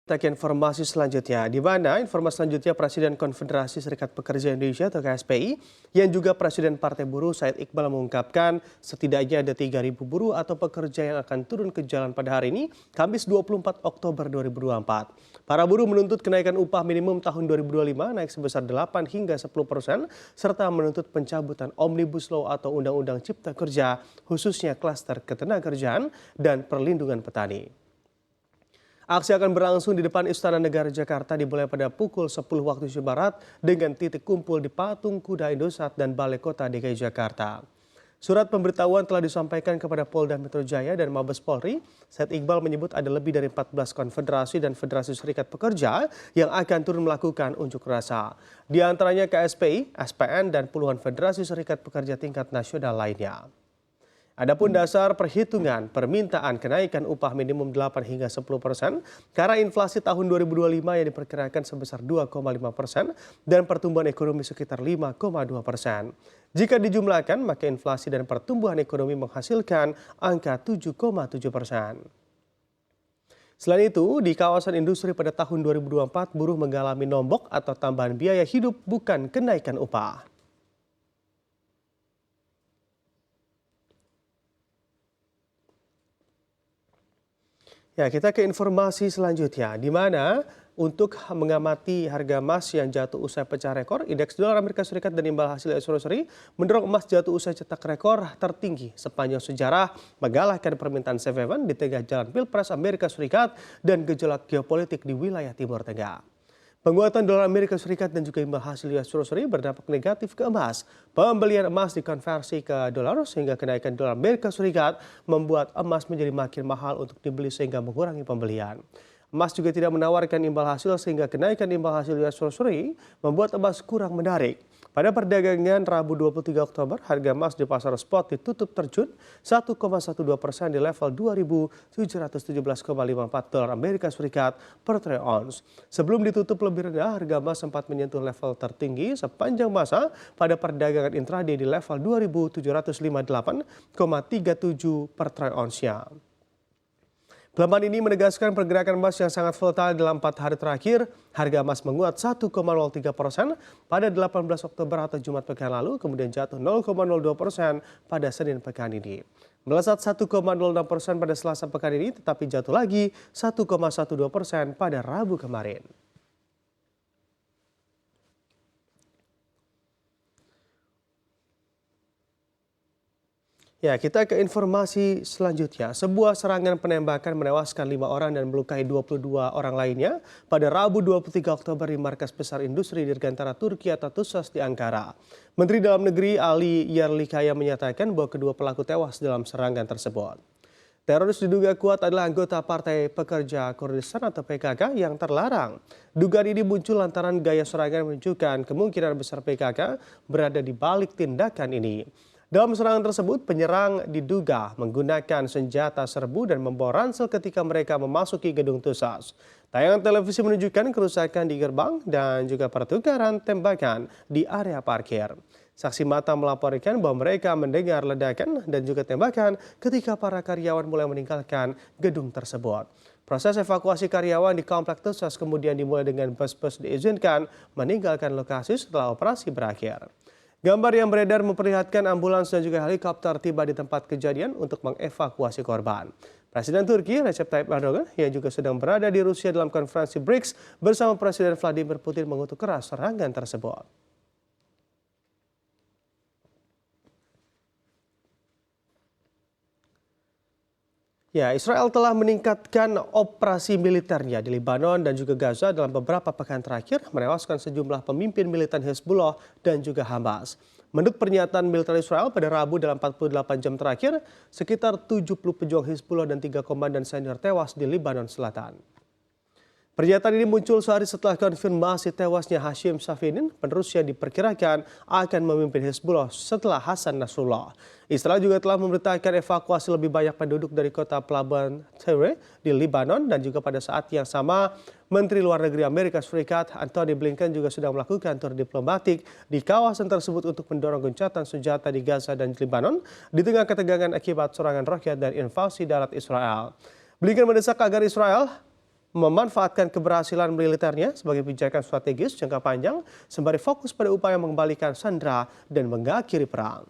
Kita ke informasi selanjutnya, di mana informasi selanjutnya Presiden Konfederasi Serikat Pekerja Indonesia atau KSPI yang juga Presiden Partai Buruh Said Iqbal mengungkapkan setidaknya ada 3.000 buruh atau pekerja yang akan turun ke jalan pada hari ini, Kamis 24 Oktober 2024. Para buruh menuntut kenaikan upah minimum tahun 2025 naik sebesar 8 hingga 10%, serta menuntut pencabutan Omnibus Law atau Undang-Undang Cipta Kerja, khususnya klaster ketenagakerjaan dan perlindungan petani. Aksi akan berlangsung di depan Istana Negara Jakarta dimulai pada pukul 10 waktu Indonesia Barat dengan titik kumpul di Patung Kuda Indosat dan Balai Kota DKI Jakarta. Surat pemberitahuan telah disampaikan kepada Polda Metro Jaya dan Mabes Polri. Said Iqbal menyebut ada lebih dari 14 konfederasi dan federasi serikat pekerja yang akan turun melakukan unjuk rasa. Di antaranya KSPI, SPN, dan puluhan federasi serikat pekerja tingkat nasional lainnya. Adapun dasar perhitungan permintaan kenaikan upah minimum 8 hingga 10% karena inflasi tahun 2025 yang diperkirakan sebesar 2,5% dan pertumbuhan ekonomi sekitar 5,2%. Jika dijumlahkan, maka inflasi dan pertumbuhan ekonomi menghasilkan angka 7,7%. Selain itu, di kawasan industri pada tahun 2024 buruh mengalami nombok atau tambahan biaya hidup bukan kenaikan upah. Ya, kita ke informasi selanjutnya, di mana untuk mengamati harga emas yang jatuh usai pecah rekor, indeks dolar Amerika Serikat dan imbal hasil ekspor mendorong emas jatuh usai cetak rekor tertinggi sepanjang sejarah, mengalahkan permintaan safe haven di tengah jalan Pilpres Amerika Serikat dan gejolak geopolitik di wilayah Timur Tengah. Penguatan dolar Amerika Serikat dan juga imbal hasil US Treasury berdampak negatif ke emas. Pembelian emas dikonversi ke dolar sehingga kenaikan dolar Amerika Serikat membuat emas menjadi makin mahal untuk dibeli sehingga mengurangi pembelian. Emas juga tidak menawarkan imbal hasil sehingga kenaikan imbal hasil US Treasury membuat emas kurang menarik. Pada perdagangan Rabu 23 Oktober, harga emas di pasar spot ditutup terjun 1,12% di level 2.717,54 dolar Amerika Serikat per troy ounce. Sebelum ditutup lebih rendah, harga emas sempat menyentuh level tertinggi sepanjang masa pada perdagangan intraday di level 2.758,37 per troy ounce-nya. Pelemahan ini menegaskan pergerakan emas yang sangat volatile dalam 4 hari terakhir. Harga emas menguat 1,03% pada 18 Oktober atau Jumat pekan lalu, kemudian jatuh 0,02% pada Senin pekan ini. Melesat 1,06% pada Selasa pekan ini, tetapi jatuh lagi 1,12% pada Rabu kemarin. Ya, kita ke informasi selanjutnya. Sebuah serangan penembakan menewaskan 5 orang dan melukai 22 orang lainnya pada Rabu 23 Oktober di markas besar industri dirgantara Turki atau TUSAS di Ankara. Menteri Dalam Negeri Ali Yerlikaya menyatakan bahwa kedua pelaku tewas dalam serangan tersebut. Teroris diduga kuat adalah anggota Partai Pekerja Kurdistan atau PKK yang terlarang. Dugaan ini muncul lantaran gaya serangan menunjukkan kemungkinan besar PKK berada di balik tindakan ini. Dalam serangan tersebut, penyerang diduga menggunakan senjata serbu dan membawa ransel ketika mereka memasuki gedung TUSAS. Tayangan televisi menunjukkan kerusakan di gerbang dan juga pertukaran tembakan di area parkir. Saksi mata melaporkan bahwa mereka mendengar ledakan dan juga tembakan ketika para karyawan mulai meninggalkan gedung tersebut. Proses evakuasi karyawan di komplek TUSAS kemudian dimulai dengan bus-bus diizinkan meninggalkan lokasi setelah operasi berakhir. Gambar yang beredar memperlihatkan ambulans dan juga helikopter tiba di tempat kejadian untuk mengevakuasi korban. Presiden Turki Recep Tayyip Erdogan yang juga sedang berada di Rusia dalam konferensi BRICS bersama Presiden Vladimir Putin mengutuk keras serangan tersebut. Ya, Israel telah meningkatkan operasi militernya di Lebanon dan juga Gaza dalam beberapa pekan terakhir, menewaskan sejumlah pemimpin militan Hezbollah dan juga Hamas. Menurut pernyataan militer Israel pada Rabu dalam 48 jam terakhir, sekitar 70 pejuang Hezbollah dan 3 komandan senior tewas di Lebanon Selatan. Pernyataan ini muncul sehari setelah konfirmasi tewasnya Hashim Safinin, penerus yang diperkirakan akan memimpin Hezbollah setelah Hasan Nasrullah. Israel juga telah memerintahkan evakuasi lebih banyak penduduk dari kota pelabuhan Tyre di Lebanon dan juga pada saat yang sama Menteri Luar Negeri Amerika Serikat Antony Blinken juga sedang melakukan tur diplomatik di kawasan tersebut untuk mendorong gencatan senjata di Gaza dan Lebanon di tengah ketegangan akibat serangan roket dan invasi darat Israel. Blinken mendesak agar Israel memanfaatkan keberhasilan militernya sebagai pijakan strategis jangka panjang sembari fokus pada upaya mengembalikan sandera dan mengakhiri perang.